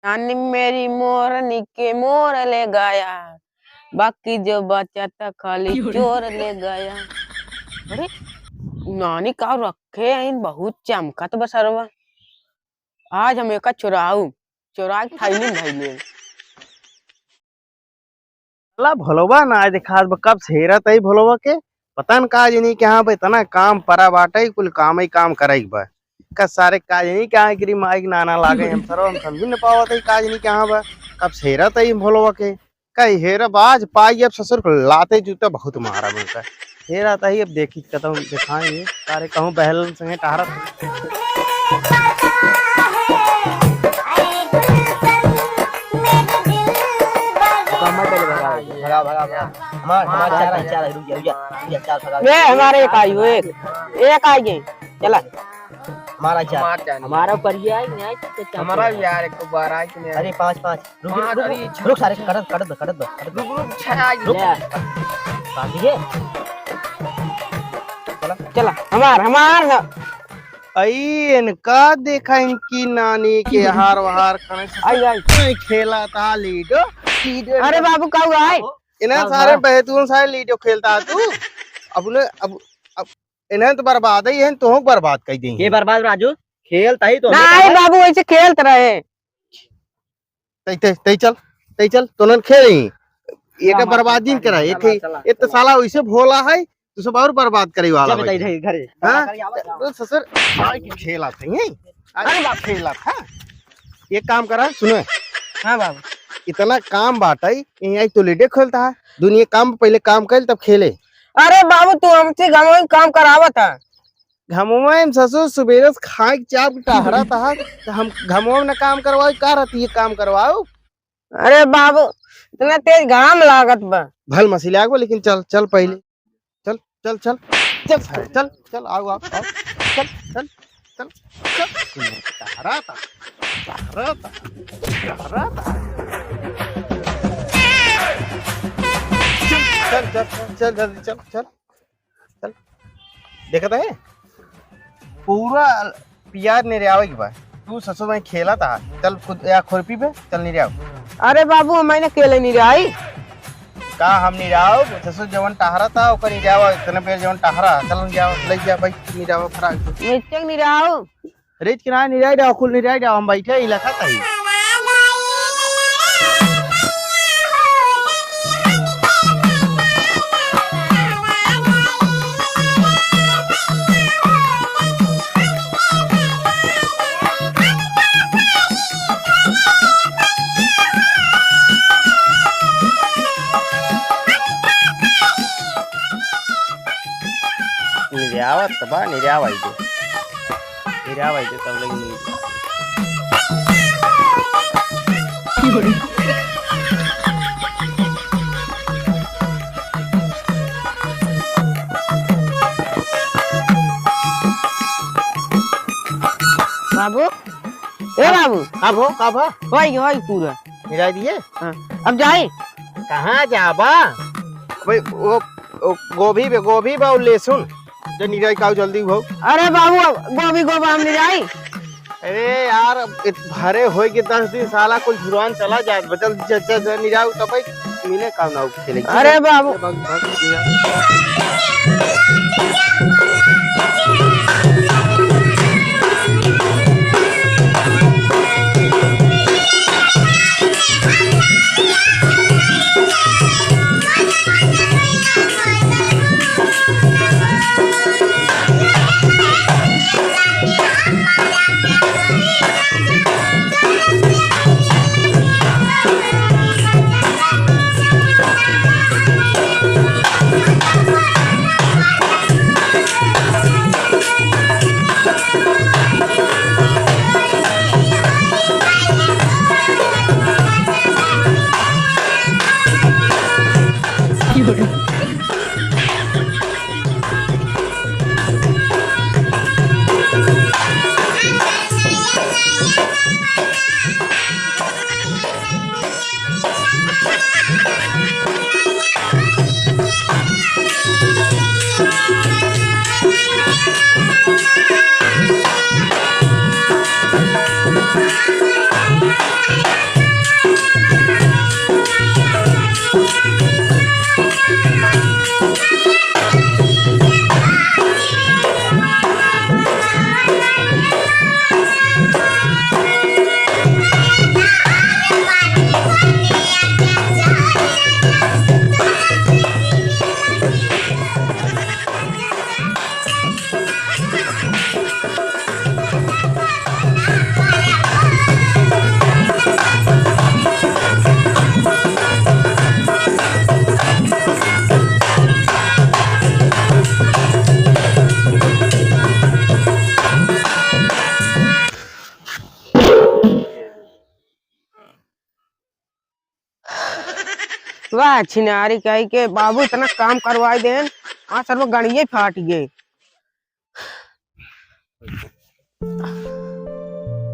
नानी मेरी मोरनी के मोर ले गया, बाकी जो बचा था खाली चोर ले गया। अरे नानी का रखे हैं बहुत चमकत बसरवा। आज हम एक चुराऊ चुरा के थैली में धइले। ला भोलवा ना आज देखा कब सेरत आई भोलवा के पता न काज नहीं कि हाँ भाई तना काम परा बाटे कुल काम ही काम करे बा का सारे काज नहीं कि हाँ गिरी माइक नाना लागे हम सरो हम समझ न पावत है काज नहीं कि हाँ बा कब सेरत आई भोलवा के कई हेरा बाज पाई अब ससुर को लाते जूता बहुत मारा बनता हेरा तही अब देखी कतम दिखाएंगे सारे कहूं बहल संगे टहरत हमारे एक आई एक आ गई चला हमारा चार हमारा परिया है हमारा भी यार एक बार आई कि अरे पांच रुक सारे कड़त रुक छा काटिए चला हमार आई इनका देखा इनकी नानी के हार वहार आई खेला था लीडो अरे बाबू कब आए इन्हें सारे बेहतून सारे लीडो खेलता तू अब इन्हें तो बर्बाद ही है तो बर्बाद कर देंगे ये बर्बाद राजू खेलता ही तो नहीं बाबू ऐसे खेलते रहे तई चल तो न खेली एक बर्बाद दिन करा एक तो साला वैसे भोला है तो सब और बर्बाद करे वाला घरे हां ससुर खेला थे अरे बाप खेला था एक काम करा सुनो हां बाबू इतना काम बाटा यही तो लेडे खेलता है दुनिया काम पहले काम कर तब खेले अरे बाबू तू हमसे गाँव में काम करावत था घमों में ससुर सुबेरे खाए चाप टहरा था तो हम घमों में काम करवाओ का रहती है काम करवाओ अरे बाबू इतना तेज घाम लागत बा भल मसीले आगो लेकिन चल चल पहले चल चल चल चल चल चल चल आओ आओ आओ चल चल चल चल टहरा था चल चल चल जल्दी चल चल चल देखता है पूरा प्यार नहीं रहा की बात तू ससुर में खेला था चल खुद या खुरपी पे चल नहीं रहा अरे बाबू मैंने केले नहीं रही का हम नहीं रहा ससुर जवन टहरा था ओकर नहीं रहा इतने पेड़ जवन टहरा चल नहीं जाओ ले जा भाई नहीं रहा फराक मिर्चक नहीं रहा रेत किनारे नहीं रहा खुल नहीं रहा हम बैठे इलाका था ही निर्यावत बा निर्यावाई तब लगी बाबू ए बाबू कब वही पूरा निराई दिए अब जाए कहाँ जाबा भाई वो गोभी बा और लहसुन जो निराई का जल्दी हो अरे बाबू गोभी हम नहीं जाए अरे यार भरे हो के 10 दिन साला कुल जुर्मान चला जाए बचल निराई तब मिले काम ना खेले अरे बाबू वाह छिनारी कही के बाबू इतना काम करवाए देन वहाँ सर्व गणिये फाट गए।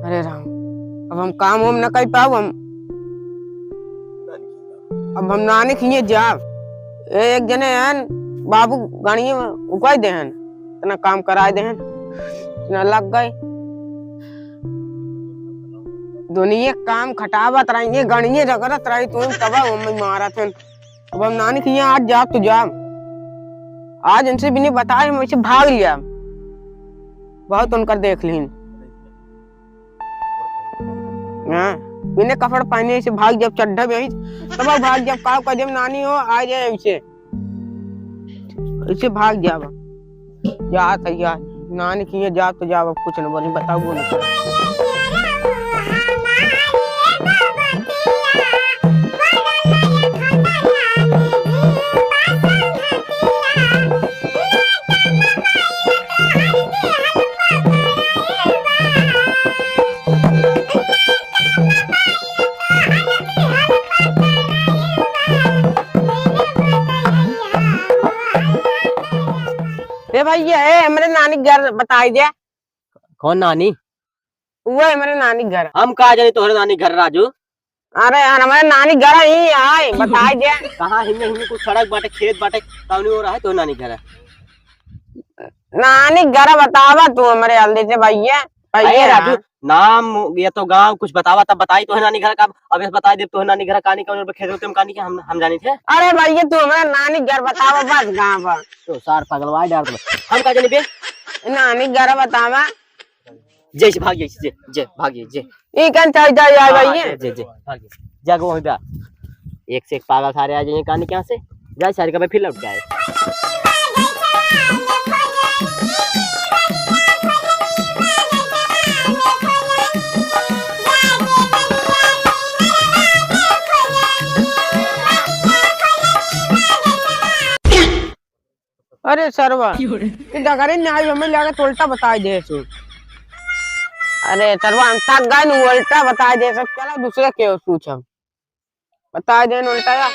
अरे राम, अब हम काम हम न कर पाओ हम। अब हम नानी खिए जाब एक जने हैं बाबू गणिये उगाई दे इतना काम कराए दे इतना लग गए दुनिया काम खटावत रहेंगे गणिये रगड़त रही तुम तब हम मारा थे। अब हम नानी खिए आज जाब तो जाब आज इनसे भी नहीं बताए हम ऐसे भाग लिया बहुत उनकर देख लीन। हाँ बिना कपड़ पहने से भाग जब चड्ढा भी तब भाग जब काव का जब नानी हो आ जाए ऐसे भाग जाब जा तैयार नानी की जा तो जाब कुछ न बोली बताओ बोलो। भैया है हमारे नानी घर बताई दे। कौन नानी? वो है हमारे नानी घर। हम कहा जाने तोहरे नानी घर राजू? अरे यार हमारे नानी घर ही आए बताई दे। कहाँ हिंगे हिंगे कुछ सड़क बाटे खेत बाटे कौनी हो रहा है तो नानी घर है। नानी घर बतावा तू हमारे हल्दी से भैया भैया राजू नाम ये तो गांव कुछ बतावा तब बताई तो है नानी घर का। अब ऐसे बता दे तो है नानी घर कहानी का खेत में कहानी के हम जाने थे। अरे भैया तू हमारा नानी घर बतावा बस गाँव पर तो सार पगलवाए डाल हम कहा जाने बे नानी घर बतावा जैसे भाग जैसे जे भागिए जे ये कौन चाहिए जाए भैया जे जे भागिए जागो वहीं पे एक से एक पागल सारे आ जाएंगे कहानी क्या से जाए सारे का फिर लौट जाए। अरे सरवा डगरे न्याय हमें लगा तो उल्टा बताई दे सु। अरे सरवा हम थक गए उल्टा बताई दे सब चलो दूसरा के पूछ हम बता दे उल्टा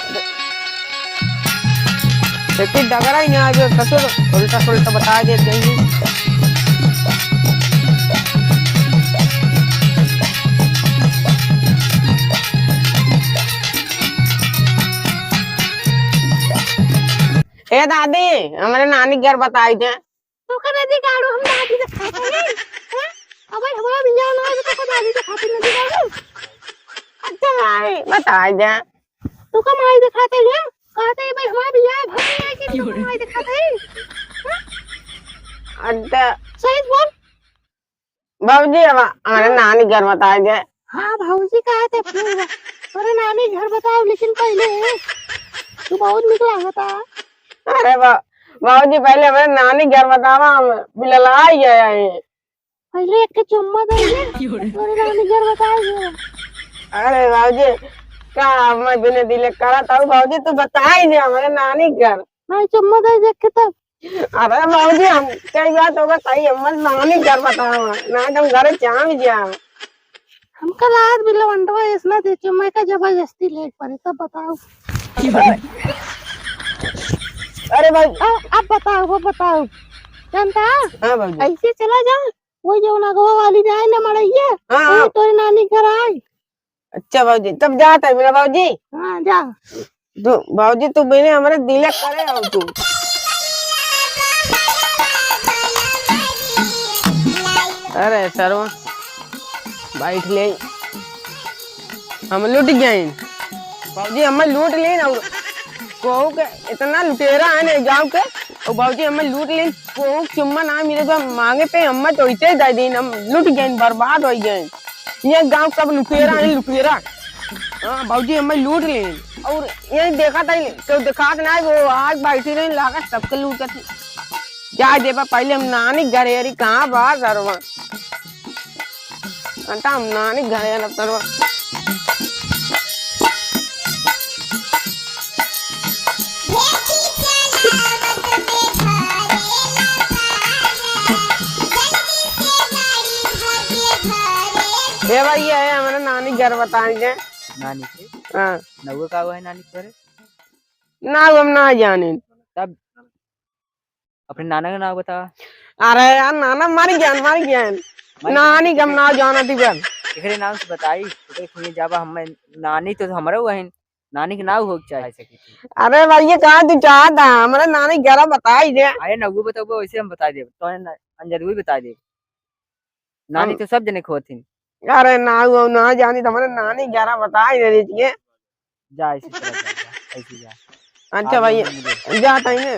देखिए डगरा ही न्याय जो ससुर उल्टा उल्टा बता दे कहीं। ए दादी हमारे नानी घर बताई थे। तो कर दी गाड़ो हम दादी से खाते हैं हैं अब हमारा बिया ना है तो दादी से खाते नहीं गाड़ो। अच्छा भाई बताई दे तो का माई दिखाते हैं कहते हैं भाई हमारा बिया भर है कि तो माई दिखाते हैं। अच्छा सही बोल बाबूजी हमारे नानी घर बताई दे। हां भाऊजी कहे थे फिर अरे नानी घर बताओ लेकिन पहले तू बहुत निकला होता। अरे बाबूजी पहले हमारे नानी घर बतावा हम बिललाई गए पहले एक के चुम्मा दे अरे नानी घर बताइए। अरे बाबूजी क्या मैं बिना दिले करा था बाबूजी तू बताई दे हमारे नानी घर मैं चुम्मा दे देख के तब। अरे बाबूजी हम कई बात होगा सही हमारे नानी घर बतावा ना तुम घर चाह जा हम कल आज भी लवंडवा इसना दे चुम्मा का जबरदस्ती लेट पड़े तब बताओ। अरे भाई अब बताओ वो बताओ जानता हाँ बाबूजी ऐसे चला जा वो जो नागवा वाली जाए ना मड़ैया हाँ तोरे नानी घर आए। अच्छा बाबूजी तब जाता है मेरा बाबूजी। हाँ जा तू बाबूजी तू बिने हमारे दिले करे हो तू। अरे सरवा बैठ ले हम लूट गए बाबूजी हमें लूट ले ना कोहू के इतना लुटेरा है ना गाँव के और बाबूजी हमें लूट ले कोहू चुम्मा ना मेरे को मांगे पे हम तो इसे दे दी हम लूट गए बर्बाद हो गए ये गांव सब लुटेरा है लुटेरा। हाँ बाबूजी हमें लूट ले और ये देखा था तो दिखा ना वो आज बैठी रही लागत सबके लूट थी जा दे पहले हम नानी घर कहाँ बात सरवा हम नानी घर सरवा। ये भाई है हमारा नानी घर बताएंगे नानी के हाँ नवो का है नानी घर ना हम ना जाने। तब अपने नाना का नाम बता। अरे यार नाना मर गया नानी कम ना जाना थी पर एकरे नाम से बताई एकरे खुनी जाबा हम नानी तो हमरा वही नानी के नाम हो चाहे सकी थी। अरे भैया कहा तू चाहता हमारे नानी ग्यारह बता ही दे। अरे नगु बताओ वैसे हम बता दे तो अंजलि भी बता दे नानी तो सब जने खोथिन। अरे ना जानी तो हमारे नानी ग्यारह बता ही दे दीजिए। जा ऐसे चला जा ऐसे जा। अच्छा भैया जाता ही ना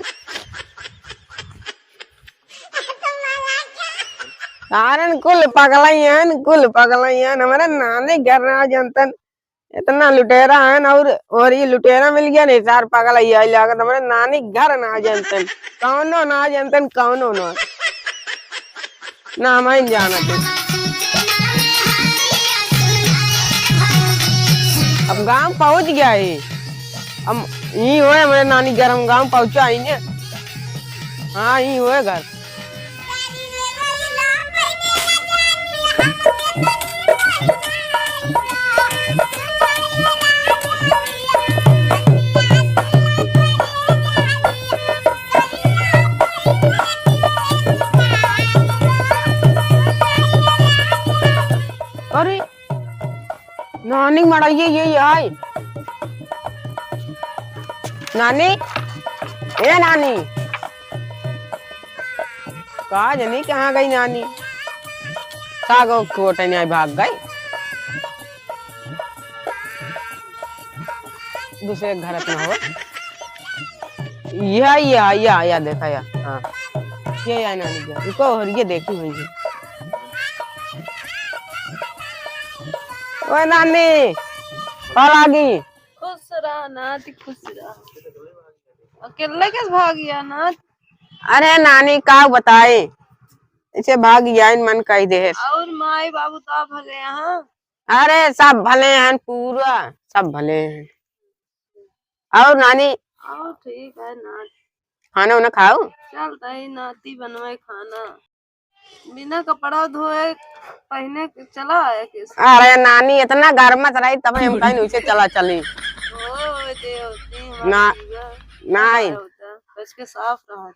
कारण कुल पगलाइन हमारे नानी घर ना जानतन इतना लुटेरा है ना और ये लुटेरा मिल गया नहीं सार पागल लागत हमारे नानी घर ना जानतन कौनो ना मैं जाना थे। अब गांव पहुंच गया है अब यही हुए हमारे नानी घर हम गांव पहुंचा ही ने। हाँ यही हुए घर। अरे नानी मड़ाइए ये आए नानी ए नानी कहा जानी कहाँ गई नानी सागो कोटे नहीं भाग गई दूसरे घर में हो या देखा या हाँ ये आया नानी क्या इसको और ये देखी हुई है। ओए नानी कल आ गई। खुश रहा नाती खुश रहा। अकेले कैसे भाग गया नाथ? अरे नानी का बताए इसे भाग गया इन मन कही दे। और माई बाबू तो आप भले यहाँ? अरे सब भले हैं पूरा सब भले हैं। और नानी आओ ठीक है नाथ खाना उन्हें खाओ। चलता ही नाती बनवाए खाना बिना कपड़ा धोए पहने चला है किस। अरे नानी इतना घर मत रही तब हम कहीं उसे चला चली ना नहीं उसके साफ रहा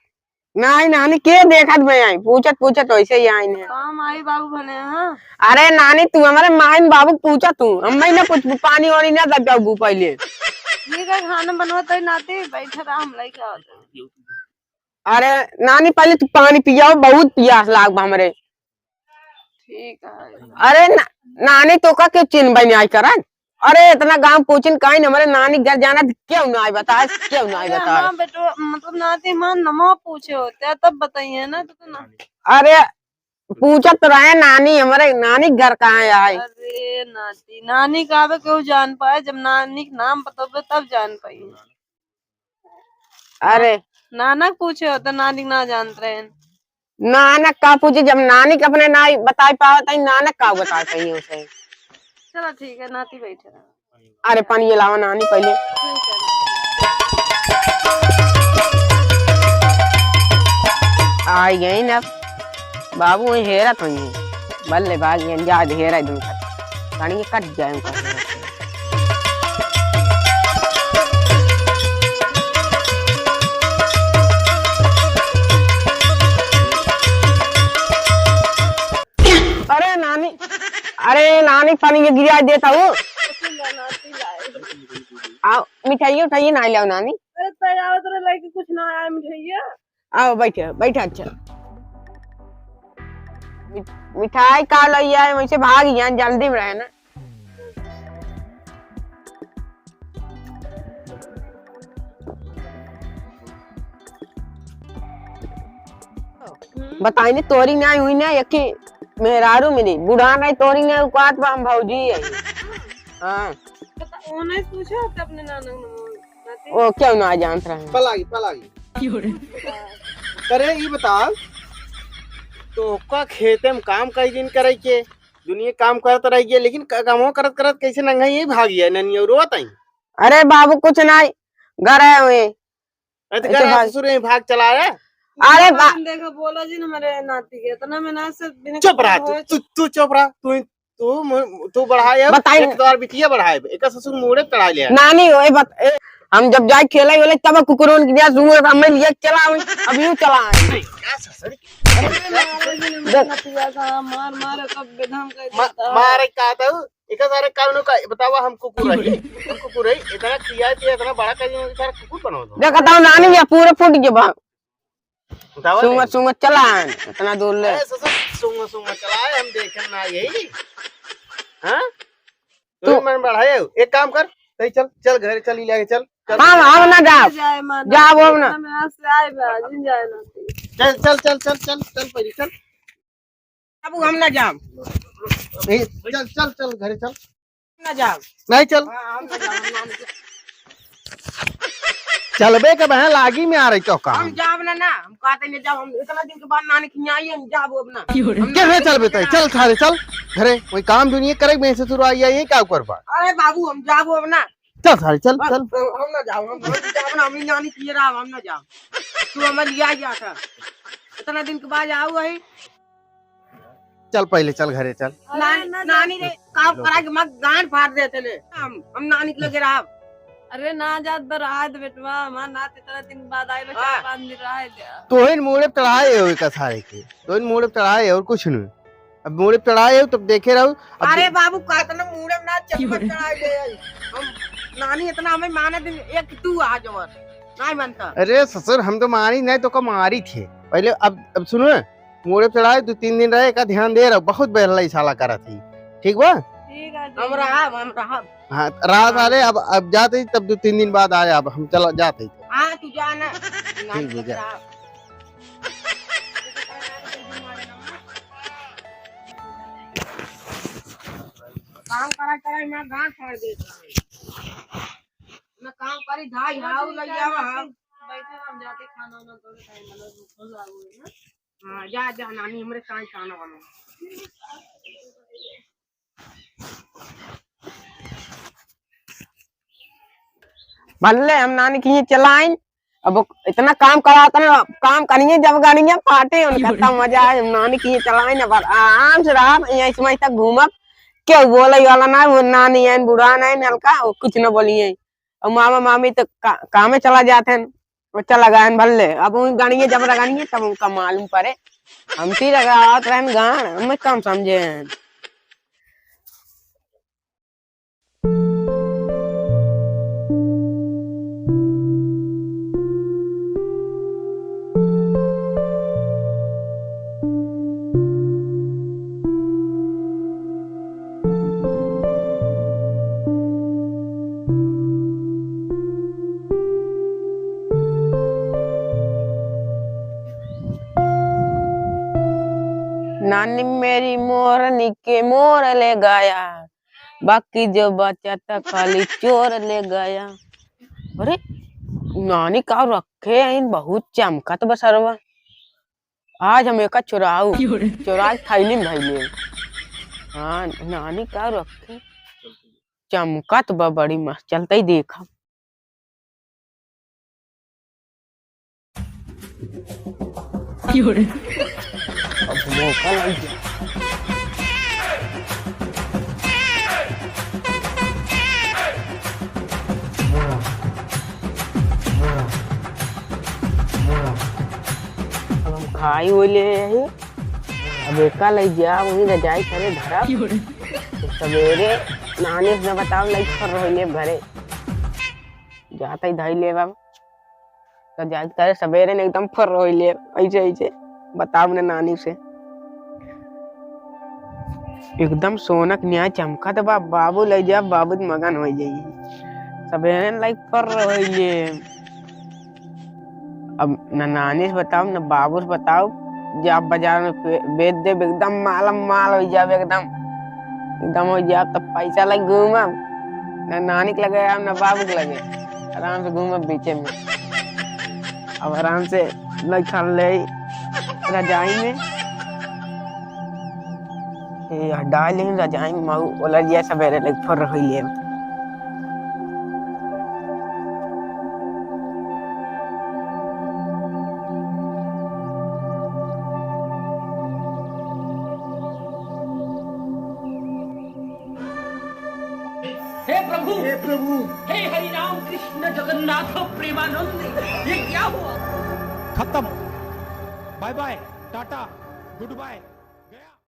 नहीं नानी के देखत में आई पूछत वैसे ही आई ने। हाँ माई बाबू भले हैं। अरे नानी तू हमारे माइन बाबू पूछा तू हम ना कुछ पानी वानी ना दब पहले ये का खाना बनवाता है नाती बैठा रहा हम लाई क्या होता। अरे नानी पहले तू पानी पियाओ बहुत प्यास लाग हमरे। ठीक है। अरे नानी तो का क्यों चिन्ह बन आई करन। अरे इतना गांव पूछन कहीं हमारे नानी घर जाना क्यों ना आई बता क्यों ना आई बता। हाँ बेटो मतलब नाती मां नमा पूछे होते हैं तब बताइए ना तो ना। अरे पूछत रहे नानी हमारे नानी घर कहाँ आए। अरे नाती नानी का क्यों जान पाए जब नानी का नाम बताओगे तब जान पाई। अरे नानक पूछे होते नानी ना जानते रहे। नानक का पूछे जब नानी का अपने ना बता पावत नानक का बता कहीं उसे। चलो ठीक है नाती बैठे रहो। अरे पानी ये लावा नानी पहले। ठीक है। आई गई ना बाबू हेरा तो बल्ले भाग याद हेरा दूं गाड़ी कट जाए उनका। अरे नानी पानी के गिरा देता हूँ। आओ मिठाई उठाइए ना लाओ नानी। अरे तैयार तो लेके कुछ ना आया मिठाइया। आओ बैठे अच्छा मिठाई का लिया है वैसे भाग गया जल्दी में रहे ना। बताई नहीं तोरी ना हुई ना यकी मेहरारू मिली बुढ़ा नहीं तोरी ने उकात हम भौजी है। हाँ उन्हें पूछा था अपने नाना नाती। ओ क्यों ना जानत रहे पलागी करे ये बता तो का खेते में काम कई दिन करे के दुनिया काम करत रही लेकिन कामो करत करत कैसे नंगा ये भाग गया ननिया रोत आई। अरे बाबू कुछ नहीं घर है हुए ससुर भाग चला रहा। अरे देखा बोला जी ना मेरे नाती के इतना में ना से चुप रहा तू चुप रहा तू बढ़ाए बताइए एक बार बिटिया बढ़ाए एक ससुर मुड़े चढ़ा लिया नानी ओए हम जब जाए खेले वेले तब कुकुरों की गैस हुए हमें लिए चला अब यूं चला क्या ससुर नतिया का मार मार कब बेधम कर देता है। मारे का था एक सारे कानून का बतावा हम कुकुर है इतना किया कि इतना बड़ा कर दिया सारा कुकुर बनाओ दो देखता हूँ नानी या पूरे फूट के भाग बतावा सुंगा सुंगा चला इतना दूर ले ससुर सुंग सुंग चलाए हम देखें ना यही हाँ तू मन बढ़ाए एक काम कर सही चल चल घर चल ले चल हम ना जाओ जाए मार जाओ अब ना मैं आज से आए बाजिन जाए ना चल चल चल चल चल चल पहले चल अब हम ना जाओ चल चल चल घर चल ना जाओ नहीं चल चलबे के बहन लागी में आ रही तो हम काम जाओ ना हम कहते नहीं जाओ हम इतना दिन के बाद नानी की आई हम जाओ अब ना कैसे चल बेटा चल सारे चल घरे कोई काम दुनिया करे मैं से शुरू आई है क्या कर पा अरे बाबू हम जाओ अब ना चल सारे चल चल हम ना जाओ हम जाओ ना हमारी नानी की रहा हम ना जाओ तू हमें लिया गया था इतना दिन के बाद आओ है चल पहले चल घरे चल नानी रे काम करा के मत गांड फाड़ देते ने हम नानी के लगे रहा अरे ना जात बर आद बेटवा मां नात इतना दिन बाद आए हाँ। 4-5 दिन रहा है तो इन मोड़े पे चढ़ाए हो का सारे के तो इन मोड़े पे चढ़ाए और कुछ नहीं अब मोड़े पे चढ़ाए हो तब देखे रहो अरे बाबू कहते ना मुड़े ना चप्पल चढ़ा दे हम नानी इतना हमें माने दिन एक तू आ जवर नहीं मानता अरे ससुर हम तो मारी नहीं तो कम मारी थे पहले अब सुनो मोड़े पे चढ़ाए 2-3 दिन रहे का ध्यान दे रहा बहुत बहला इशाला करा थी ठीक बा ठीक है हम रहा हाँ रात आ रहे अब जाते ही तब 2-3 दिन बाद आए अब हम चला जाते ही हाँ तू जाना ठीक है, जा। काम करा मैं गांठ फाड़ देता मैं काम करी धाई हाउ लग जावा बैठे हम जाके खाना वाना थोड़ा टाइम मतलब भूख लागू है ना हां जा जा नानी हमरे काई खाना बनो भले हम नानी की चलाएं अब इतना काम कराता ना काम करेंगे जब गाड़ियां फाटे उनका तब मजा है नानी की चलाएं ना पर आराम से रहा यहीं समय तक घूमब क्यों बोले वाला ना वो नानी है बूढ़ा नहीं नलका वो कुछ न बोलिए और मामा मामी तो काम में चला जाते हैं वो चला गए भले अब उन गाड़ियां जब लगानी तब उनका मालूम पड़े हम सी लगावत रहन गान हमें कम समझे हैं नानी मेरी मोरनी के मोर ले गया बाकी जो बचा था खाली चोर ले गया अरे नानी का रखे हैं बहुत चमकत बसरवा आज हम एक चुराऊ चुरा थैली में धैले हाँ नानी का रखे चमकत बा बड़ी मस्त चलते ही देखा अब मौका लग गया अब हम खाई हुई ले रही अब एक ले जा वही रजाई करे धरा तो सवेरे नानी से बताओ लाइक कर रही घरे जाता ही धाई ले बाब तो जाए करे सवेरे ने एकदम फर रही ले ऐसे ऐसे बताओ ने नानी से एकदम सोनक न्याय चमका तो बाबू ले जा बाबू मगन हो जाइए सवेरे लाइक फर रही है अब न नानी से बताओ न बाबू से बताओ जब बाजार में बेच दे एकदम मालम माल हो जाए एकदम हो जाए तब पैसा लग घूमा न नानी के लगे न बाबू के लगे आराम से घूमा बीचे में अब आराम से लग ले रजाई में डाल लेकिन रजाई में मऊ बोला दिया सवेरे लग फर रही है हे प्रभु, हे हरि राम कृष्ण जगन्नाथ प्रेमानंद, ये क्या हुआ? खत्म, bye bye, tata, good bye.